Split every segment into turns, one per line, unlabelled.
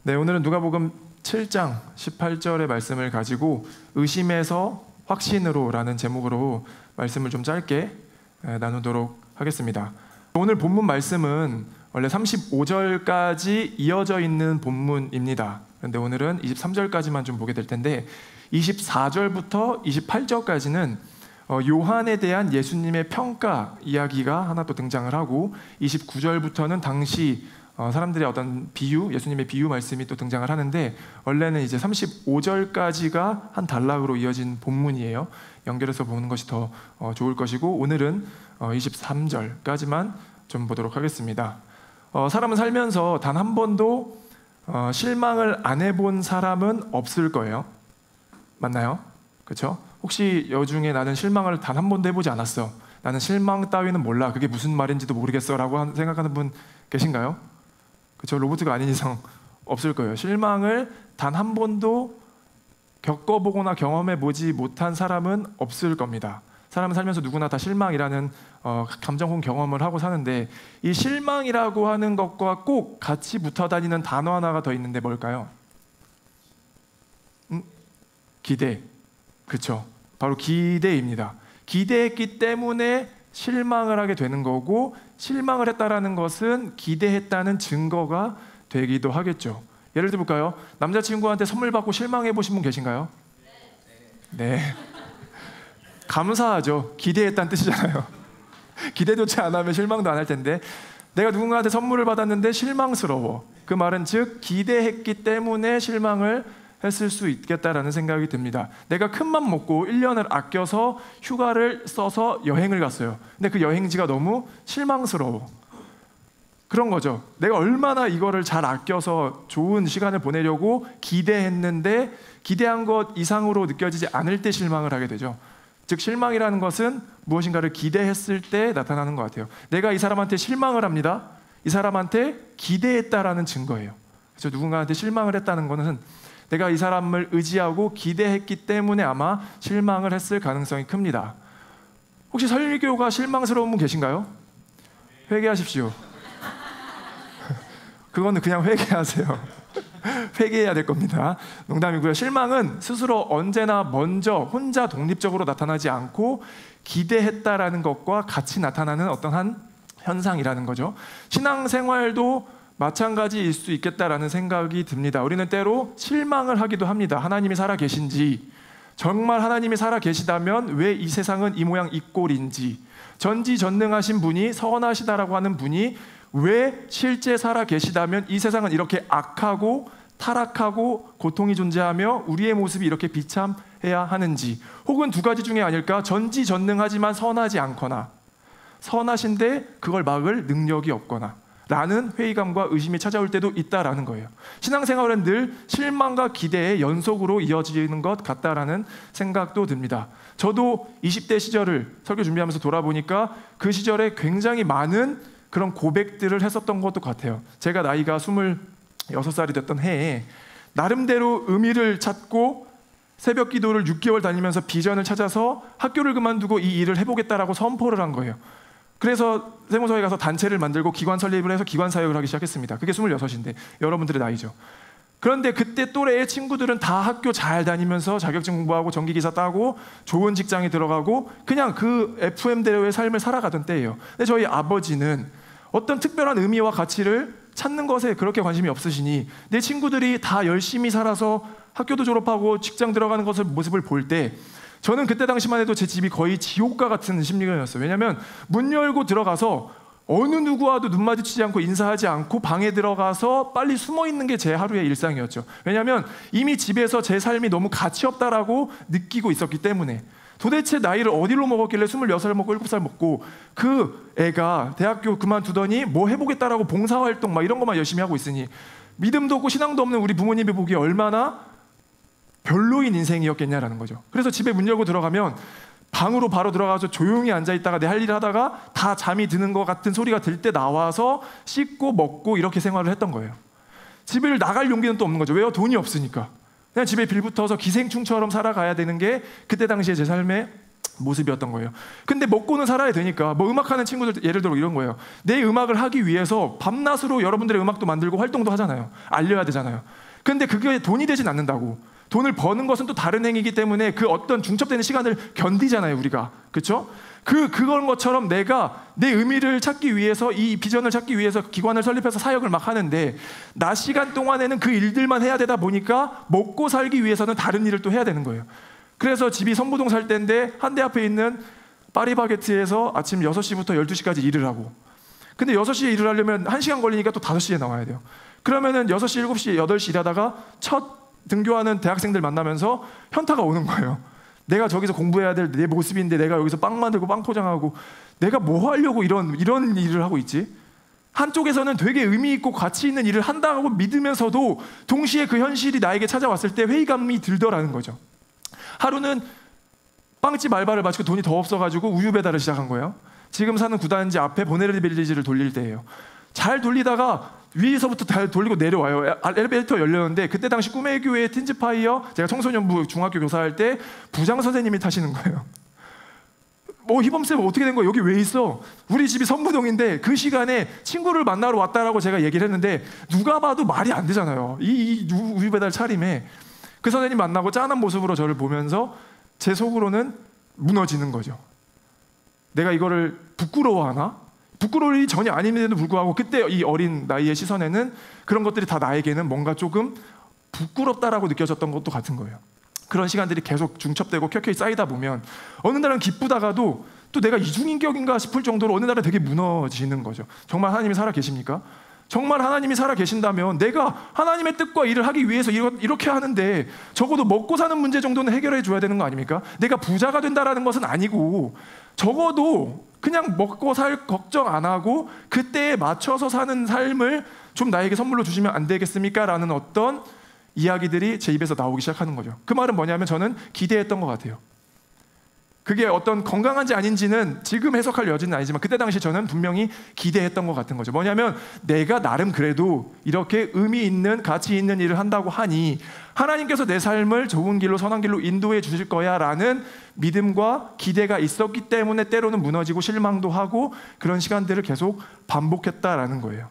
네, 오늘은 누가복음 7장 18절의 말씀을 가지고 의심에서 확신으로라는 제목으로 말씀을 좀 짧게 나누도록 하겠습니다. 오늘 본문 말씀은 원래 35절까지 이어져 있는 본문입니다. 그런데 오늘은 23절까지만 좀 보게 될 텐데 24절부터 28절까지는 요한에 대한 예수님의 평가 이야기가 하나 또 등장을 하고 29절부터는 당시 사람들의 어떤 비유, 예수님의 비유 말씀이 또 등장을 하는데 원래는 이제 35절까지가 한 단락으로 이어진 본문이에요. 연결해서 보는 것이 더 좋을 것이고 오늘은 23절까지만 좀 보도록 하겠습니다. 사람은 살면서 단 한 번도 실망을 안 해본 사람은 없을 거예요. 맞나요? 그렇죠? 혹시 여중에 나는 실망을 단 한 번도 해보지 않았어, 나는 실망 따위는 몰라, 그게 무슨 말인지도 모르겠어 라고 생각하는 분 계신가요? 그렇죠? 로봇가 아닌 이상 없을 거예요. 실망을 단 한 번도 겪어보거나 경험해보지 못한 사람은 없을 겁니다. 사람은 살면서 누구나 다 실망이라는 감정 혹은 경험을 하고 사는데 이 실망이라고 하는 것과 꼭 같이 붙어 다니는 단어 하나가 더 있는데 뭘까요? 기대. 그렇죠? 바로 기대입니다. 기대했기 때문에 실망을 하게 되는 거고, 실망을 했다라는 것은 기대했다는 증거가 되기도 하겠죠. 예를 들어 볼까요? 남자친구한테 선물 받고 실망해 보신 분 계신가요? 네. 감사하죠. 기대했다는 뜻이잖아요. 기대조차 안 하면 실망도 안 할 텐데, 내가 누군가한테 선물을 받았는데 실망스러워. 그 말은 즉 기대했기 때문에 실망을 했을 수 있겠다라는 생각이 듭니다. 내가 큰맘 먹고 1년을 아껴서 휴가를 써서 여행을 갔어요. 근데 그 여행지가 너무 실망스러워. 그런 거죠. 내가 얼마나 이거를 잘 아껴서 좋은 시간을 보내려고 기대했는데 기대한 것 이상으로 느껴지지 않을 때 실망을 하게 되죠. 즉 실망이라는 것은 무엇인가를 기대했을 때 나타나는 것 같아요. 내가 이 사람한테 실망을 합니다. 이 사람한테 기대했다라는 증거예요. 그래서 누군가한테 실망을 했다는 것은 내가 이 사람을 의지하고 기대했기 때문에 아마 실망을 했을 가능성이 큽니다. 혹시 설교가 실망스러운 분 계신가요? 회개하십시오. 그거는 그냥 회개하세요. 회개해야 될 겁니다. 농담이고요. 실망은 스스로 언제나 먼저 혼자 독립적으로 나타나지 않고 기대했다라는 것과 같이 나타나는 어떠한 현상이라는 거죠. 신앙생활도 마찬가지일 수 있겠다라는 생각이 듭니다. 우리는 때로 실망을 하기도 합니다. 하나님이 살아 계신지, 정말 하나님이 살아 계시다면 왜 이 세상은 이 모양 이 꼴인지, 전지전능하신 분이, 선하시다라고 하는 분이 왜 실제 살아 계시다면 이 세상은 이렇게 악하고 타락하고 고통이 존재하며 우리의 모습이 이렇게 비참해야 하는지, 혹은 두 가지 중에 아닐까? 전지전능하지만 선하지 않거나, 선하신데 그걸 막을 능력이 없거나 라는 회의감과 의심이 찾아올 때도 있다라는 거예요. 신앙생활은 늘 실망과 기대의 연속으로 이어지는 것 같다라는 생각도 듭니다. 저도 20대 시절을 설교 준비하면서 돌아보니까 그 시절에 굉장히 많은 그런 고백들을 했었던 것도 같아요. 제가 나이가 26살이 됐던 해에 나름대로 의미를 찾고 새벽 기도를 6개월 다니면서 비전을 찾아서 학교를 그만두고 이 일을 해보겠다라고 선포를 한 거예요. 그래서 세무서에 가서 단체를 만들고 기관 설립을 해서 기관 사역을 하기 시작했습니다. 그게 26인데 여러분들의 나이죠. 그런데 그때 또래의 친구들은 다 학교 잘 다니면서 자격증 공부하고 전기기사 따고 좋은 직장에 들어가고 그냥 그 FM대로의 삶을 살아가던 때예요. 근데 저희 아버지는 어떤 특별한 의미와 가치를 찾는 것에 그렇게 관심이 없으시니 내 친구들이 다 열심히 살아서 학교도 졸업하고 직장 들어가는 모습을 볼 때 저는 그때 당시만 해도 제 집이 거의 지옥과 같은 심리였어요. 왜냐하면 문 열고 들어가서 어느 누구와도 눈 마주치지 않고 인사하지 않고 방에 들어가서 빨리 숨어 있는 게 제 하루의 일상이었죠. 왜냐하면 이미 집에서 제 삶이 너무 가치 없다라고 느끼고 있었기 때문에. 도대체 나이를 어디로 먹었길래 26살 먹고 7살 먹고 그 애가 대학교 그만두더니 뭐 해보겠다라고 봉사활동 막 이런 것만 열심히 하고 있으니 믿음도 없고 신앙도 없는 우리 부모님이 보기에 얼마나 별로인 인생이었겠냐라는 거죠. 그래서 집에 문 열고 들어가면 방으로 바로 들어가서 조용히 앉아있다가 내 할 일을 하다가 다 잠이 드는 것 같은 소리가 들 때 나와서 씻고 먹고 이렇게 생활을 했던 거예요. 집을 나갈 용기는 또 없는 거죠. 왜요? 돈이 없으니까. 그냥 집에 빌붙어서 기생충처럼 살아가야 되는 게 그때 당시에 제 삶의 모습이었던 거예요. 근데 먹고는 살아야 되니까 뭐 음악하는 친구들 예를 들어 이런 거예요. 내 음악을 하기 위해서 밤낮으로 여러분들의 음악도 만들고 활동도 하잖아요. 알려야 되잖아요. 근데 그게 돈이 되진 않는다고. 돈을 버는 것은 또 다른 행위이기 때문에 그 어떤 중첩되는 시간을 견디잖아요, 우리가. 그렇죠? 그런 것처럼 내가 내 의미를 찾기 위해서, 이 비전을 찾기 위해서 기관을 설립해서 사역을 막 하는데 낮 시간 동안에는 그 일들만 해야 되다 보니까 먹고 살기 위해서는 다른 일을 또 해야 되는 거예요. 그래서 집이 선부동 살 때인데 한 대 앞에 있는 파리바게트에서 아침 6시부터 12시까지 일을 하고, 근데 6시에 일을 하려면 1시간 걸리니까 또 5시에 나와야 돼요. 그러면은 6시, 7시, 8시 일하다가 첫 등교하는 대학생들 만나면서 현타가 오는 거예요. 내가 저기서 공부해야 될 내 모습인데 내가 여기서 빵 만들고 빵 포장하고 내가 뭐 하려고 이런 일을 하고 있지? 한쪽에서는 되게 의미 있고 가치 있는 일을 한다고 믿으면서도 동시에 그 현실이 나에게 찾아왔을 때 회의감이 들더라는 거죠. 하루는 빵집 알바를 마치고 돈이 더 없어가지고 우유 배달을 시작한 거예요. 지금 사는 구단지 앞에 보네르 빌리지를 돌릴 때예요. 잘 돌리다가 위에서부터 잘 돌리고 내려와요. 엘리베이터 열렸는데 그때 당시 꿈의 교회 틴즈파이어, 제가 청소년부 중학교 교사할 때 부장 선생님이 타시는 거예요. 희범쌤 어떻게 된 거야? 여기 왜 있어? 우리 집이 선부동인데 그 시간에 친구를 만나러 왔다라고 제가 얘기를 했는데 누가 봐도 말이 안 되잖아요. 이 우유 배달 차림에. 그 선생님 만나고 짠한 모습으로 저를 보면서 제 속으로는 무너지는 거죠. 내가 이거를 부끄러워하나? 부끄러울 일이 전혀 아님에도 불구하고 그때 이 어린 나이의 시선에는 그런 것들이 다 나에게는 뭔가 조금 부끄럽다라고 느껴졌던 것도 같은 거예요. 그런 시간들이 계속 중첩되고 켜켜이 쌓이다 보면 어느 날은 기쁘다가도 또 내가 이중인격인가 싶을 정도로 어느 날은 되게 무너지는 거죠. 정말 하나님이 살아 계십니까? 정말 하나님이 살아 계신다면 내가 하나님의 뜻과 일을 하기 위해서 이렇게 하는데 적어도 먹고 사는 문제 정도는 해결해 줘야 되는 거 아닙니까? 내가 부자가 된다라는 것은 아니고 적어도 그냥 먹고 살 걱정 안 하고 그때에 맞춰서 사는 삶을 좀 나에게 선물로 주시면 안 되겠습니까? 라는 어떤 이야기들이 제 입에서 나오기 시작하는 거죠. 그 말은 뭐냐면 저는 기대했던 것 같아요. 그게 어떤 건강한지 아닌지는 지금 해석할 여지는 아니지만 그때 당시 저는 분명히 기대했던 것 같은 거죠. 뭐냐면 내가 나름 그래도 이렇게 의미 있는 가치 있는 일을 한다고 하니 하나님께서 내 삶을 좋은 길로 선한 길로 인도해 주실 거야 라는 믿음과 기대가 있었기 때문에 때로는 무너지고 실망도 하고 그런 시간들을 계속 반복했다라는 거예요.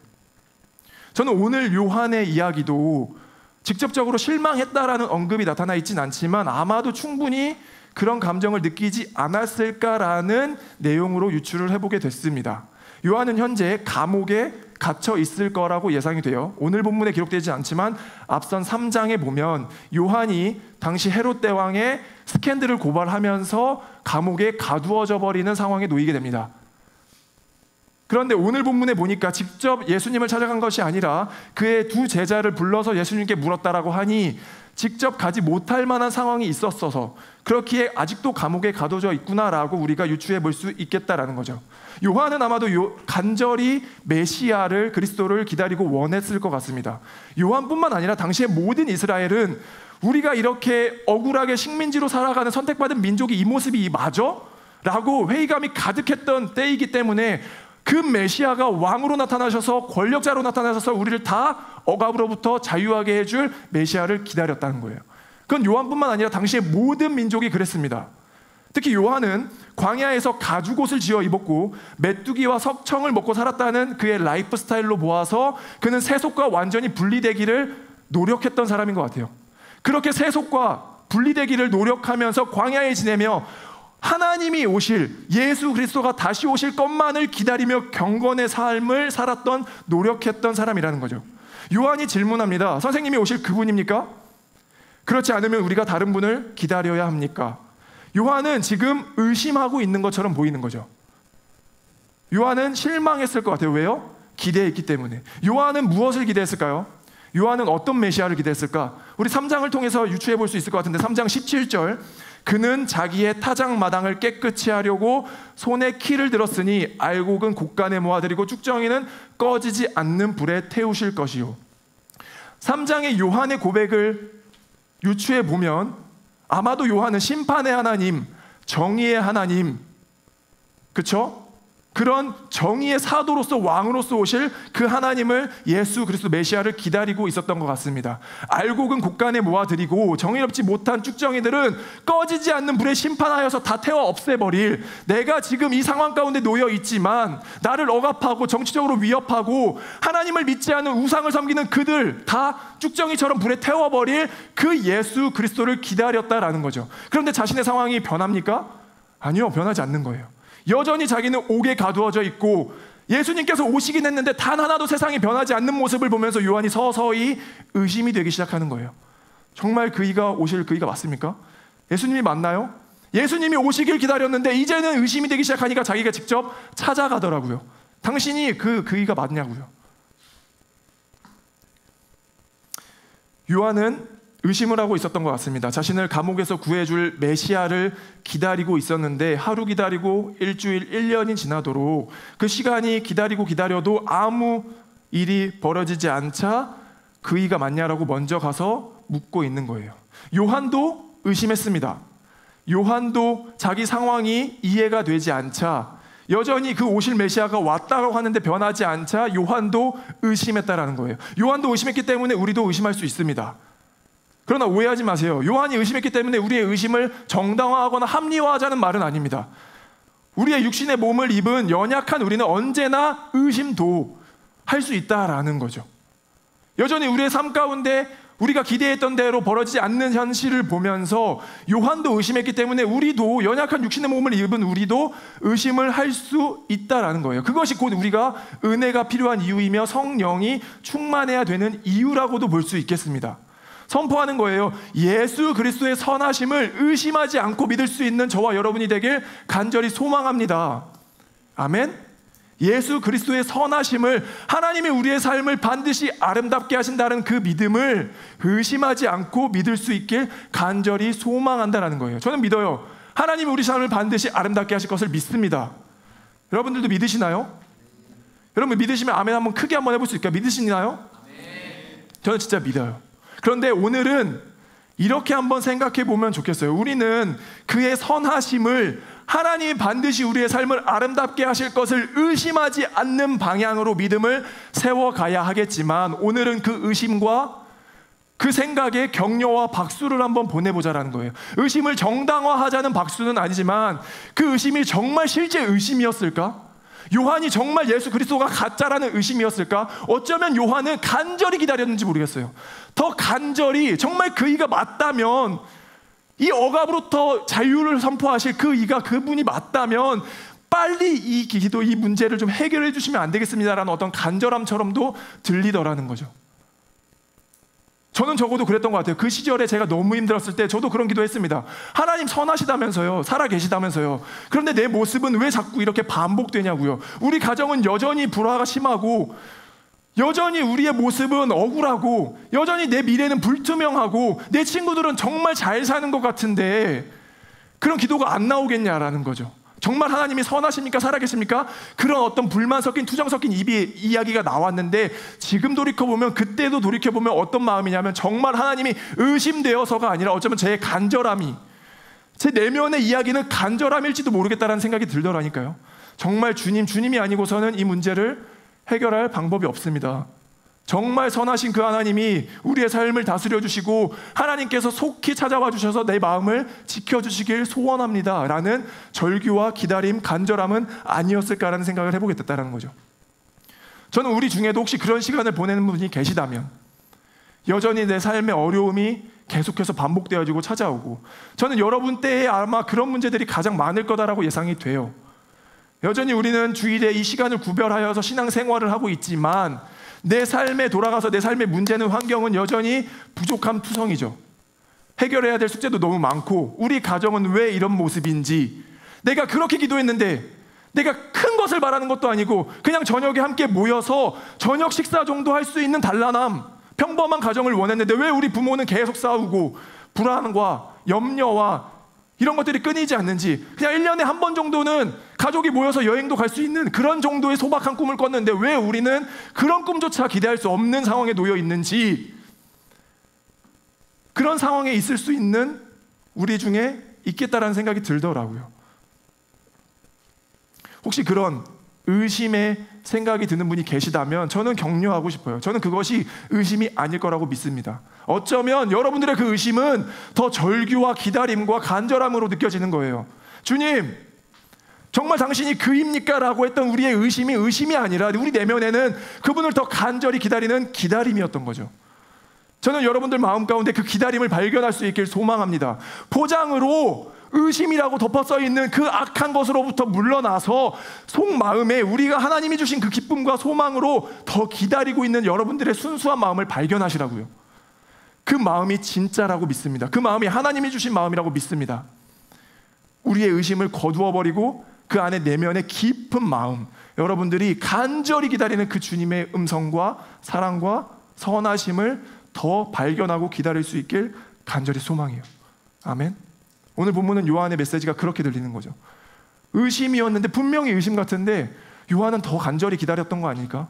저는 오늘 요한의 이야기도 직접적으로 실망했다라는 언급이 나타나 있진 않지만 아마도 충분히 그런 감정을 느끼지 않았을까라는 내용으로 유추를 해보게 됐습니다. 요한은 현재 감옥에 갇혀 있을 거라고 예상이 돼요. 오늘 본문에 기록되지 않지만 앞선 3장에 보면 요한이 당시 헤롯 대왕의 스캔들을 고발하면서 감옥에 가두어져 버리는 상황에 놓이게 됩니다. 그런데 오늘 본문에 보니까 직접 예수님을 찾아간 것이 아니라 그의 두 제자를 불러서 예수님께 물었다라고 하니 직접 가지 못할 만한 상황이 있었어서 그렇기에 아직도 감옥에 가둬져 있구나라고 우리가 유추해 볼 수 있겠다라는 거죠. 요한은 아마도 간절히 메시아를, 그리스도를 기다리고 원했을 것 같습니다. 요한뿐만 아니라 당시의 모든 이스라엘은 우리가 이렇게 억울하게 식민지로 살아가는 선택받은 민족이 이 모습이 맞아? 라고 회의감이 가득했던 때이기 때문에 그 메시아가 왕으로 나타나셔서 권력자로 나타나셔서 우리를 다 억압으로부터 자유하게 해줄 메시아를 기다렸다는 거예요. 그건 요한뿐만 아니라 당시의 모든 민족이 그랬습니다. 특히 요한은 광야에서 가죽옷을 지어 입었고 메뚜기와 석청을 먹고 살았다는 그의 라이프 스타일로 보아서 그는 세속과 완전히 분리되기를 노력했던 사람인 것 같아요. 그렇게 세속과 분리되기를 노력하면서 광야에 지내며 하나님이 오실, 예수 그리스도가 다시 오실 것만을 기다리며 경건의 삶을 살았던, 노력했던 사람이라는 거죠. 요한이 질문합니다. 선생님이 오실 그분입니까? 그렇지 않으면 우리가 다른 분을 기다려야 합니까? 요한은 지금 의심하고 있는 것처럼 보이는 거죠. 요한은 실망했을 것 같아요. 왜요? 기대했기 때문에. 요한은 무엇을 기대했을까요? 요한은 어떤 메시아를 기대했을까? 우리 3장을 통해서 유추해 볼 수 있을 것 같은데 3장 17절, 그는 자기의 타작마당을 깨끗이 하려고 손에 키를 들었으니 알곡은 곡간에 모아드리고 쭉정이는 꺼지지 않는 불에 태우실 것이요. 3장의 요한의 고백을 유추해 보면 아마도 요한은 심판의 하나님, 정의의 하나님, 그렇죠? 그런 정의의 사도로서 왕으로서 오실 그 하나님을, 예수 그리스도 메시아를 기다리고 있었던 것 같습니다. 알곡은 곳간에 모아들이고 정의롭지 못한 쭉정이들은 꺼지지 않는 불에 심판하여서 다 태워 없애버릴, 내가 지금 이 상황 가운데 놓여 있지만 나를 억압하고 정치적으로 위협하고 하나님을 믿지 않은 우상을 섬기는 그들 다 쭉정이처럼 불에 태워버릴 그 예수 그리스도를 기다렸다라는 거죠. 그런데 자신의 상황이 변합니까? 아니요, 변하지 않는 거예요. 여전히 자기는 옥에 가두어져 있고 예수님께서 오시긴 했는데 단 하나도 세상이 변하지 않는 모습을 보면서 요한이 서서히 의심이 되기 시작하는 거예요. 정말 그이가 오실 그이가 맞습니까? 예수님이 맞나요? 예수님이 오시길 기다렸는데 이제는 의심이 되기 시작하니까 자기가 직접 찾아가더라고요. 당신이 그이가 맞냐고요. 요한은 의심을 하고 있었던 것 같습니다. 자신을 감옥에서 구해줄 메시아를 기다리고 있었는데 하루 기다리고 일주일, 1년이 지나도록 그 시간이 기다려도 아무 일이 벌어지지 않자 그이가 맞냐라고 먼저 가서 묻고 있는 거예요. 요한도 의심했습니다. 요한도 자기 상황이 이해가 되지 않자, 여전히 그 오실 메시아가 왔다고 하는데 변하지 않자 요한도 의심했다라는 거예요. 요한도 의심했기 때문에 우리도 의심할 수 있습니다. 그러나 오해하지 마세요. 요한이 의심했기 때문에 우리의 의심을 정당화하거나 합리화하자는 말은 아닙니다. 우리의 육신의 몸을 입은 연약한 우리는 언제나 의심도 할 수 있다라는 거죠. 여전히 우리의 삶 가운데 우리가 기대했던 대로 벌어지지 않는 현실을 보면서 요한도 의심했기 때문에 우리도, 연약한 육신의 몸을 입은 우리도 의심을 할 수 있다라는 거예요. 그것이 곧 우리가 은혜가 필요한 이유이며 성령이 충만해야 되는 이유라고도 볼 수 있겠습니다. 선포하는 거예요. 예수 그리스도의 선하심을 의심하지 않고 믿을 수 있는 저와 여러분이 되길 간절히 소망합니다. 아멘. 예수 그리스도의 선하심을, 하나님이 우리의 삶을 반드시 아름답게 하신다는 그 믿음을 의심하지 않고 믿을 수 있길 간절히 소망한다는 거예요. 저는 믿어요. 하나님이 우리 삶을 반드시 아름답게 하실 것을 믿습니다. 여러분들도 믿으시나요? 여러분 믿으시면 아멘 한번 크게 한번 해볼 수 있을까요? 믿으시나요? 저는 진짜 믿어요. 그런데 오늘은 이렇게 한번 생각해 보면 좋겠어요. 우리는 그의 선하심을, 하나님이 반드시 우리의 삶을 아름답게 하실 것을 의심하지 않는 방향으로 믿음을 세워가야 하겠지만, 오늘은 그 의심과 그 생각에 격려와 박수를 한번 보내보자라는 거예요. 의심을 정당화하자는 박수는 아니지만 그 의심이 정말 실제 의심이었을까? 요한이 정말 예수 그리스도가 가짜라는 의심이었을까? 어쩌면 요한은 간절히 기다렸는지 모르겠어요. 더 간절히, 정말 그이가 맞다면, 이 억압으로부터 자유를 선포하실 그이가, 그분이 맞다면 빨리 이 기도, 이 문제를 좀 해결해 주시면 안 되겠습니다라는 어떤 간절함처럼도 들리더라는 거죠. 저는 적어도 그랬던 것 같아요. 그 시절에 제가 너무 힘들었을 때 저도 그런 기도했습니다. 하나님 선하시다면서요, 살아계시다면서요. 그런데 내 모습은 왜 자꾸 이렇게 반복되냐고요. 우리 가정은 여전히 불화가 심하고, 여전히 우리의 모습은 억울하고, 여전히 내 미래는 불투명하고, 내 친구들은 정말 잘 사는 것 같은데 그런 기도가 안 나오겠냐라는 거죠. 정말 하나님이 선하십니까? 살아계십니까? 그런 어떤 불만 섞인, 투정 섞인 이야기가 나왔는데, 지금 돌이켜보면, 그때도 돌이켜보면 어떤 마음이냐면 정말 하나님이 의심되어서가 아니라 어쩌면 제 간절함이, 제 내면의 이야기는 간절함일지도 모르겠다라는 생각이 들더라니까요. 정말 주님이 아니고서는 이 문제를 해결할 방법이 없습니다. 정말 선하신 그 하나님이 우리의 삶을 다스려 주시고 하나님께서 속히 찾아와 주셔서 내 마음을 지켜주시길 소원합니다 라는 절규와 기다림, 간절함은 아니었을까라는 생각을 해보게 됐다는 거죠. 저는 우리 중에도 혹시 그런 시간을 보내는 분이 계시다면, 여전히 내 삶의 어려움이 계속해서 반복되어지고 찾아오고, 저는 여러분 때에 아마 그런 문제들이 가장 많을 거다라고 예상이 돼요. 여전히 우리는 주일에 이 시간을 구별하여서 신앙생활을 하고 있지만 내 삶에 돌아가서 내 삶의 문제는, 환경은 여전히 부족함 투성이죠. 해결해야 될 숙제도 너무 많고, 우리 가정은 왜 이런 모습인지, 내가 그렇게 기도했는데 내가 큰 것을 바라는 것도 아니고 그냥 저녁에 함께 모여서 저녁 식사 정도 할 수 있는 단란함, 평범한 가정을 원했는데 왜 우리 부모는 계속 싸우고 불안과 염려와 이런 것들이 끊이지 않는지, 그냥 1년에 한 번 정도는 가족이 모여서 여행도 갈 수 있는 그런 정도의 소박한 꿈을 꿨는데 왜 우리는 그런 꿈조차 기대할 수 없는 상황에 놓여 있는지, 그런 상황에 있을 수 있는 우리 중에 있겠다라는 생각이 들더라고요. 혹시 그런 의심의 생각이 드는 분이 계시다면 저는 격려하고 싶어요. 저는 그것이 의심이 아닐 거라고 믿습니다. 어쩌면 여러분들의 그 의심은 더 절규와 기다림과 간절함으로 느껴지는 거예요. 주님, 정말 당신이 그입니까? 라고 했던 우리의 의심이 아니라 우리 내면에는 그분을 더 간절히 기다리는 기다림이었던 거죠. 저는 여러분들 마음 가운데 그 기다림을 발견할 수 있길 소망합니다. 포장으로 의심이라고 덮어 써 있는 그 악한 것으로부터 물러나서 속마음에 우리가 하나님이 주신 그 기쁨과 소망으로 더 기다리고 있는 여러분들의 순수한 마음을 발견하시라고요. 그 마음이 진짜라고 믿습니다. 그 마음이 하나님이 주신 마음이라고 믿습니다. 우리의 의심을 거두어 버리고 그 안에 내면의 깊은 마음, 여러분들이 간절히 기다리는 그 주님의 음성과 사랑과 선하심을 더 발견하고 기다릴 수 있길 간절히 소망해요. 아멘. 오늘 본문은 요한의 메시지가 그렇게 들리는 거죠. 의심이었는데, 분명히 의심 같은데 요한은 더 간절히 기다렸던 거 아닐까?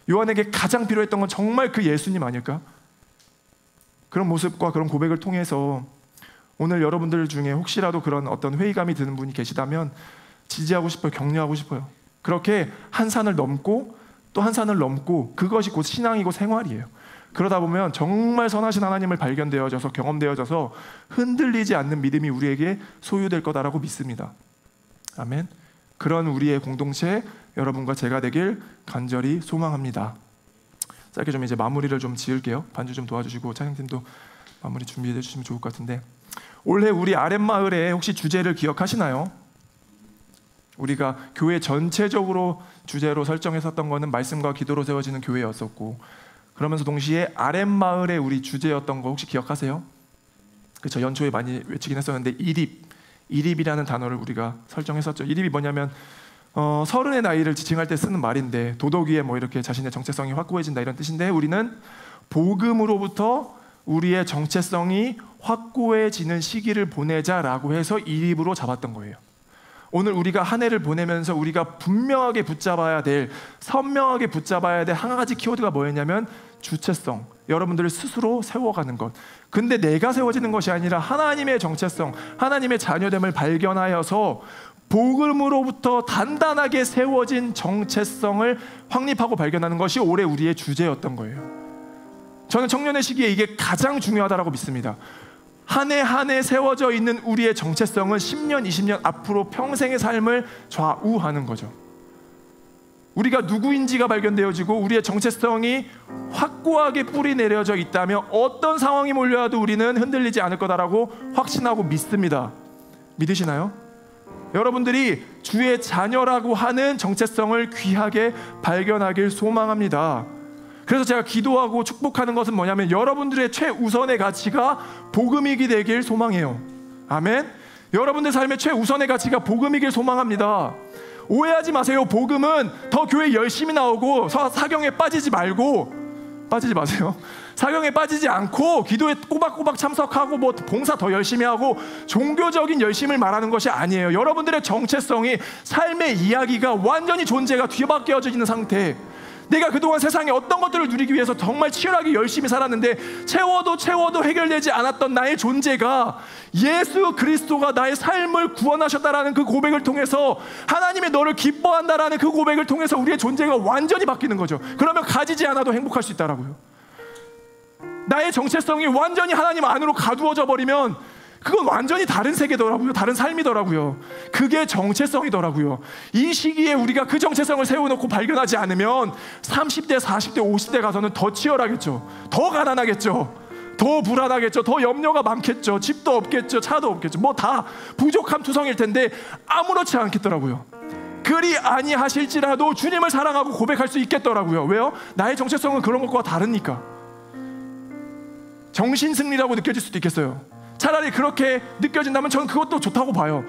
요한에게 가장 필요했던 건 정말 그 예수님 아닐까? 그런 모습과 그런 고백을 통해서 오늘 여러분들 중에 혹시라도 그런 어떤 회의감이 드는 분이 계시다면 지지하고 싶어요. 격려하고 싶어요. 그렇게 한 산을 넘고 또 한 산을 넘고, 그것이 곧 신앙이고 생활이에요. 그러다 보면 정말 선하신 하나님을 발견되어져서 경험되어져서 흔들리지 않는 믿음이 우리에게 소유될 거다라고 믿습니다. 아멘. 그런 우리의 공동체 여러분과 제가 되길 간절히 소망합니다. 짧게 좀 이제 마무리를 좀 지을게요. 반주 좀 도와주시고 찬양팀도 마무리 준비해 주시면 좋을 것 같은데, 올해 우리 아랫마을에 혹시 주제를 기억하시나요? 우리가 교회 전체적으로 주제로 설정했었던 거는 말씀과 기도로 세워지는 교회였었고, 그러면서 동시에 아랫마을의 우리 주제였던 거 혹시 기억하세요? 그렇죠. 연초에 많이 외치긴 했었는데 이립이라는 단어를 우리가 설정했었죠. 이립이 뭐냐면 서른의 나이를 지칭할 때 쓰는 말인데, 도덕 위에 뭐 이렇게 자신의 정체성이 확고해진다 이런 뜻인데, 우리는 복음으로부터 우리의 정체성이 확고해지는 시기를 보내자라고 해서 이립으로 잡았던 거예요. 오늘 우리가 한 해를 보내면서 우리가 분명하게 붙잡아야 될, 선명하게 붙잡아야 될 한 가지 키워드가 뭐였냐면 주체성, 여러분들을 스스로 세워가는 것. 근데 내가 세워지는 것이 아니라 하나님의 정체성, 하나님의 자녀됨을 발견하여서 복음으로부터 단단하게 세워진 정체성을 확립하고 발견하는 것이 올해 우리의 주제였던 거예요. 저는 청년의 시기에 이게 가장 중요하다고 믿습니다. 한 해 한 해 세워져 있는 우리의 정체성은 10년, 20년 앞으로 평생의 삶을 좌우하는 거죠. 우리가 누구인지가 발견되어지고 우리의 정체성이 확고하게 뿌리 내려져 있다면 어떤 상황이 몰려와도 우리는 흔들리지 않을 거다라고 확신하고 믿습니다. 믿으시나요? 여러분들이 주의 자녀라고 하는 정체성을 귀하게 발견하길 소망합니다. 그래서 제가 기도하고 축복하는 것은 뭐냐면 여러분들의 최우선의 가치가 복음이기 되길 소망해요. 아멘. 여러분들 삶의 최우선의 가치가 복음이길 소망합니다. 오해하지 마세요. 복음은 더 교회 열심히 나오고 사경에 빠지지 마세요. 사경에 빠지지 않고 기도에 꼬박꼬박 참석하고 뭐 봉사 더 열심히 하고 종교적인 열심을 말하는 것이 아니에요. 여러분들의 정체성이, 삶의 이야기가 완전히 존재가 뒤바뀌어져 있는 상태. 내가 그동안 세상에 어떤 것들을 누리기 위해서 정말 치열하게 열심히 살았는데 채워도 해결되지 않았던 나의 존재가 예수 그리스도가 나의 삶을 구원하셨다라는 그 고백을 통해서, 하나님이 너를 기뻐한다라는 그 고백을 통해서 우리의 존재가 완전히 바뀌는 거죠. 그러면 가지지 않아도 행복할 수 있다라고요. 나의 정체성이 완전히 하나님 안으로 가두어져 버리면 그건 완전히 다른 세계더라고요. 다른 삶이더라고요. 그게 정체성이더라고요. 이 시기에 우리가 그 정체성을 세워놓고 발견하지 않으면 30대, 40대, 50대 가서는 더 치열하겠죠. 더 가난하겠죠. 더 불안하겠죠. 더 염려가 많겠죠. 집도 없겠죠. 차도 없겠죠. 뭐 다 부족함 투성일 텐데 아무렇지 않겠더라고요. 그리 아니하실지라도 주님을 사랑하고 고백할 수 있겠더라고요. 왜요? 나의 정체성은 그런 것과 다르니까. 정신승리라고 느껴질 수도 있겠어요. 차라리 그렇게 느껴진다면 저는 그것도 좋다고 봐요.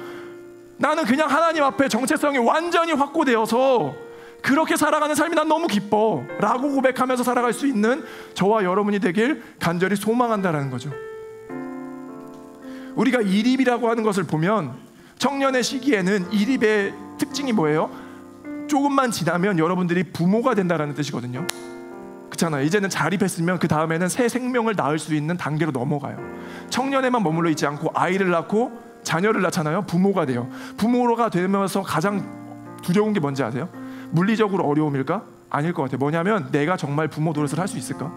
나는 그냥 하나님 앞에 정체성이 완전히 확고되어서 그렇게 살아가는 삶이 난 너무 기뻐 라고 고백하면서 살아갈 수 있는 저와 여러분이 되길 간절히 소망한다는 거죠. 우리가 이립이라고 하는 것을 보면 청년의 시기에는 이립의 특징이 뭐예요? 조금만 지나면 여러분들이 부모가 된다는 뜻이거든요. 그렇잖아요. 이제는 자립했으면 그 다음에는 새 생명을 낳을 수 있는 단계로 넘어가요. 청년에만 머물러 있지 않고 아이를 낳고 자녀를 낳잖아요. 부모가 돼요. 부모가 되면서 가장 두려운 게 뭔지 아세요? 물리적으로 어려움일까? 아닐 것 같아요. 뭐냐면 내가 정말 부모 노릇을 할 수 있을까?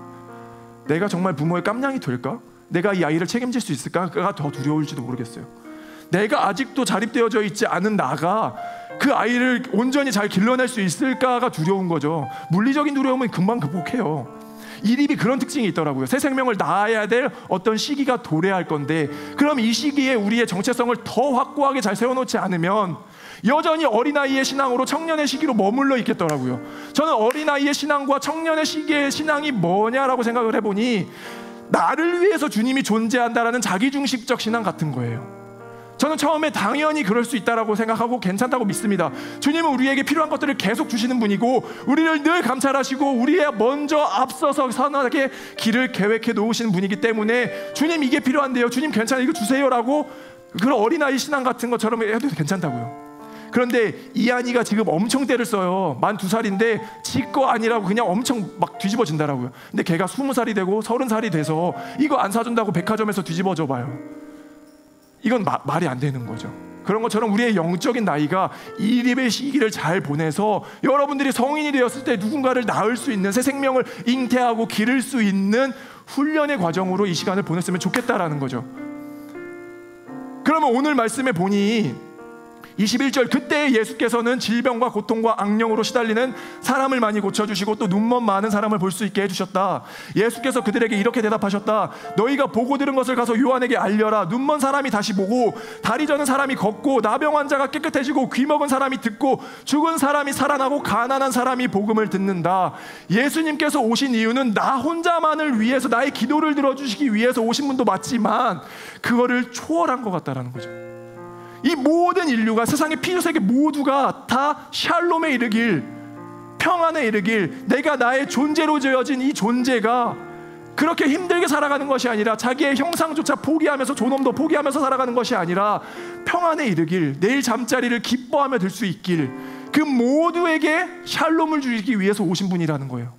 내가 정말 부모의 깜냥이 될까? 내가 이 아이를 책임질 수 있을까가 더 두려울지도 모르겠어요. 내가 아직도 자립되어져 있지 않은 나가 그 아이를 온전히 잘 길러낼 수 있을까가 두려운 거죠. 물리적인 두려움은 금방 극복해요. 이립이 그런 특징이 있더라고요. 새 생명을 낳아야 될 어떤 시기가 도래할 건데, 그럼 이 시기에 우리의 정체성을 더 확고하게 잘 세워놓지 않으면 여전히 어린아이의 신앙으로 청년의 시기로 머물러 있겠더라고요. 저는 어린아이의 신앙과 청년의 시기의 신앙이 뭐냐라고 생각을 해보니 나를 위해서 주님이 존재한다라는 자기중심적 신앙 같은 거예요. 저는 처음에 당연히 그럴 수 있다라고 생각하고 괜찮다고 믿습니다. 주님은 우리에게 필요한 것들을 계속 주시는 분이고 우리를 늘 감찰하시고 우리의 먼저 앞서서 선하게 길을 계획해 놓으시는 분이기 때문에 주님 이게 필요한데요, 주님 괜찮아요, 이거 주세요라고 그런 어린아이 신앙 같은 것처럼 해도 괜찮다고요. 그런데 이한이가 지금 엄청 때를 써요. 만 2살인데 지 거 아니라고 그냥 엄청 막 뒤집어진다라고요. 근데 걔가 20살이 되고 30살이 돼서 이거 안 사준다고 백화점에서 뒤집어져 봐요. 이건 말이 안 되는 거죠. 그런 것처럼 우리의 영적인 나이가 이립의 시기를 잘 보내서 여러분들이 성인이 되었을 때 누군가를 낳을 수 있는, 새 생명을 잉태하고 기를 수 있는 훈련의 과정으로 이 시간을 보냈으면 좋겠다라는 거죠. 그러면 오늘 말씀에 보니 21절, 그때 예수께서는 질병과 고통과 악령으로 시달리는 사람을 많이 고쳐주시고 또 눈먼 많은 사람을 볼 수 있게 해주셨다. 예수께서 그들에게 이렇게 대답하셨다. 너희가 보고 들은 것을 가서 요한에게 알려라. 눈먼 사람이 다시 보고, 다리 저는 사람이 걷고, 나병 환자가 깨끗해지고, 귀 먹은 사람이 듣고, 죽은 사람이 살아나고, 가난한 사람이 복음을 듣는다. 예수님께서 오신 이유는 나 혼자만을 위해서, 나의 기도를 들어주시기 위해서 오신 분도 맞지만 그거를 초월한 것 같다라는 거죠. 이 모든 인류가, 세상의 피조세계 모두가 다 샬롬에 이르길, 평안에 이르길, 내가 나의 존재로 지어진 이 존재가 그렇게 힘들게 살아가는 것이 아니라, 자기의 형상조차 포기하면서, 존엄도 포기하면서 살아가는 것이 아니라 평안에 이르길, 내일 잠자리를 기뻐하며 들 수 있길, 그 모두에게 샬롬을 주시기 위해서 오신 분이라는 거예요.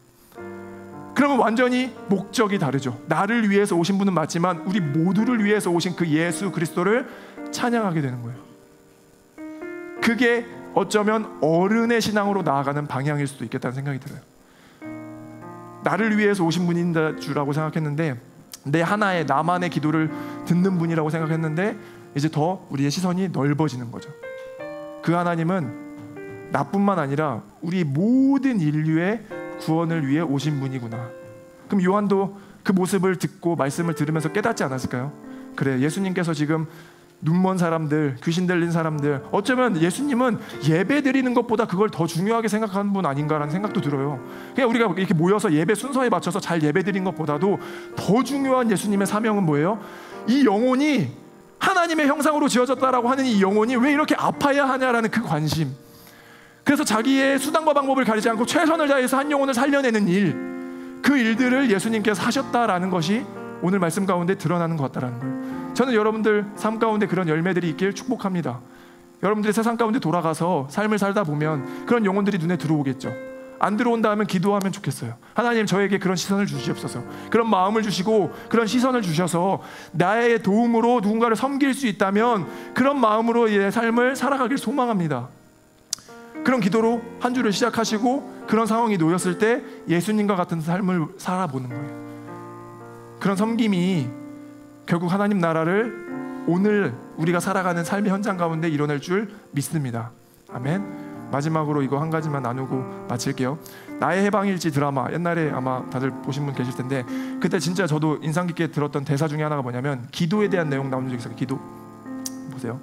그러면 완전히 목적이 다르죠. 나를 위해서 오신 분은 맞지만 우리 모두를 위해서 오신 그 예수 그리스도를 찬양하게 되는 거예요. 그게 어쩌면 어른의 신앙으로 나아가는 방향일 수도 있겠다는 생각이 들어요. 나를 위해서 오신 분인 줄라고 생각했는데, 내 하나의 나만의 기도를 듣는 분이라고 생각했는데, 이제 더 우리의 시선이 넓어지는 거죠. 그 하나님은 나뿐만 아니라 우리 모든 인류의 구원을 위해 오신 분이구나. 그럼 요한도 그 모습을 듣고 말씀을 들으면서 깨닫지 않았을까요? 그래, 예수님께서 지금 눈먼 사람들, 귀신 들린 사람들, 어쩌면 예수님은 예배 드리는 것보다 그걸 더 중요하게 생각하는 분 아닌가라는 생각도 들어요. 그냥 우리가 이렇게 모여서 예배 순서에 맞춰서 잘 예배 드린 것보다도 더 중요한 예수님의 사명은 뭐예요? 이 영혼이 하나님의 형상으로 지어졌다라고 하는 이 영혼이 왜 이렇게 아파야 하냐라는 그 관심. 그래서 자기의 수단과 방법을 가리지 않고 최선을 다해서 한 영혼을 살려내는 일, 그 일들을 예수님께서 하셨다라는 것이 오늘 말씀 가운데 드러나는 것 같다라는 거예요. 저는 여러분들 삶 가운데 그런 열매들이 있길 축복합니다. 여러분들이 세상 가운데 돌아가서 삶을 살다 보면 그런 영혼들이 눈에 들어오겠죠. 안 들어온다 하면 기도하면 좋겠어요. 하나님, 저에게 그런 시선을 주시옵소서. 그런 마음을 주시고 그런 시선을 주셔서 나의 도움으로 누군가를 섬길 수 있다면 그런 마음으로 내 삶을 살아가길 소망합니다. 그런 기도로 한 주를 시작하시고 그런 상황이 놓였을 때 예수님과 같은 삶을 살아보는 거예요. 그런 섬김이 결국 하나님 나라를 오늘 우리가 살아가는 삶의 현장 가운데 이뤄낼 줄 믿습니다. 아멘. 마지막으로 이거 한 가지만 나누고 마칠게요. 나의 해방일지 드라마, 옛날에 아마 다들 보신 분 계실 텐데, 그때 진짜 저도 인상 깊게 들었던 대사 중에 하나가 뭐냐면, 기도에 대한 내용 나오는 적 있어요. 기도 보세요.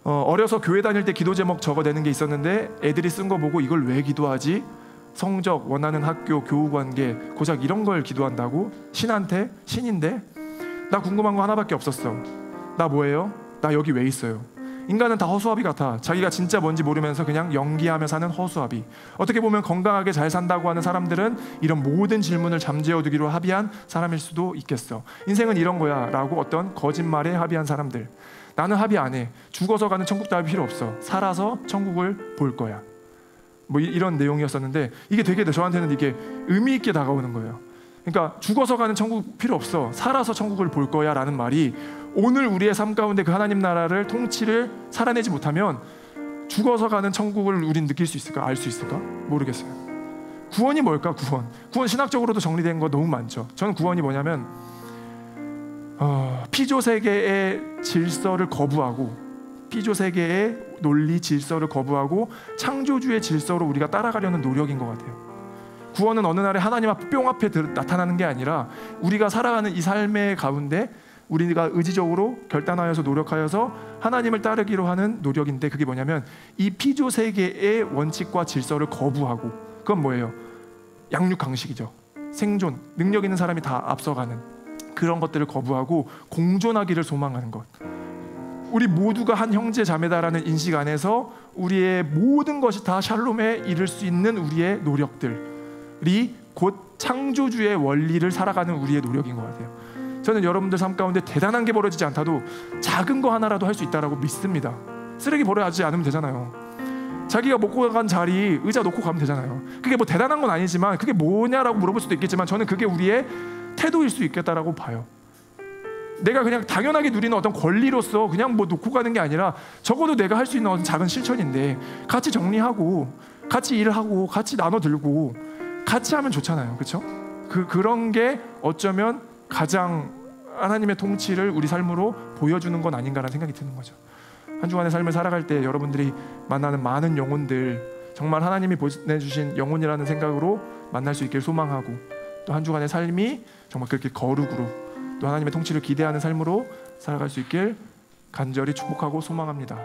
어려서 교회 다닐 때 기도 제목 적어내는 게 있었는데 애들이 쓴 거 보고 이걸 왜 기도하지? 성적, 원하는 학교, 교우관계, 고작 이런 걸 기도한다고? 신한테? 신인데? 나 궁금한 거 하나밖에 없었어. 나 뭐예요? 나 여기 왜 있어요? 인간은 다 허수아비 같아. 자기가 진짜 뭔지 모르면서 그냥 연기하며 사는 허수아비. 어떻게 보면 건강하게 잘 산다고 하는 사람들은 이런 모든 질문을 잠재워두기로 합의한 사람일 수도 있겠어. 인생은 이런 거야 라고 어떤 거짓말에 합의한 사람들. 나는 합의 안 해. 죽어서 가는 천국 답이 필요 없어. 살아서 천국을 볼 거야. 뭐 이런 내용이었었는데, 이게 되게 저한테는 이게 의미 있게 다가오는 거예요. 그러니까 죽어서 가는 천국 필요 없어. 살아서 천국을 볼 거야 라는 말이 오늘 우리의 삶 가운데 그 하나님 나라를 통치를 살아내지 못하면 죽어서 가는 천국을 우린 느낄 수 있을까? 알 수 있을까? 모르겠어요. 구원이 뭘까? 구원 신학적으로도 정리된 거 너무 많죠. 저는 구원이 뭐냐면 피조 세계의 질서를 거부하고, 피조 세계의 논리 질서를 거부하고 창조주의 질서로 우리가 따라가려는 노력인 것 같아요. 구원은 어느 날에 하나님 앞 뿅 앞에 나타나는 게 아니라 우리가 살아가는 이 삶의 가운데 우리가 의지적으로 결단하여서 노력하여서 하나님을 따르기로 하는 노력인데, 그게 뭐냐면 이 피조 세계의 원칙과 질서를 거부하고, 그건 뭐예요? 양육 강식이죠. 생존, 능력 있는 사람이 다 앞서가는 그런 것들을 거부하고 공존하기를 소망하는 것. 우리 모두가 한 형제 자매다라는 인식 안에서 우리의 모든 것이 다 샬롬에 이를 수 있는 우리의 노력들이 곧 창조주의 원리를 살아가는 우리의 노력인 것 같아요. 저는 여러분들 삶 가운데 대단한 게 벌어지지 않다도 작은 거 하나라도 할 수 있다라고 믿습니다. 쓰레기 버려야지 않으면 되잖아요. 자기가 먹고 간 자리 의자 놓고 가면 되잖아요. 그게 뭐 대단한 건 아니지만, 그게 뭐냐라고 물어볼 수도 있겠지만, 저는 그게 우리의 태도일 수 있겠다라고 봐요. 내가 그냥 당연하게 누리는 어떤 권리로서 그냥 뭐 놓고 가는 게 아니라, 적어도 내가 할 수 있는 어떤 작은 실천인데 같이 정리하고 같이 일하고 같이 나눠 들고 같이 하면 좋잖아요. 그렇죠? 그런 게 어쩌면 가장 하나님의 통치를 우리 삶으로 보여주는 건 아닌가라는 생각이 드는 거죠. 한 주간의 삶을 살아갈 때 여러분들이 만나는 많은 영혼들, 정말 하나님이 보내주신 영혼이라는 생각으로 만날 수 있길 소망하고, 또 한 주간의 삶이 정말 그렇게 거룩으로 또 하나님의 통치를 기대하는 삶으로 살아갈 수 있길 간절히 축복하고 소망합니다.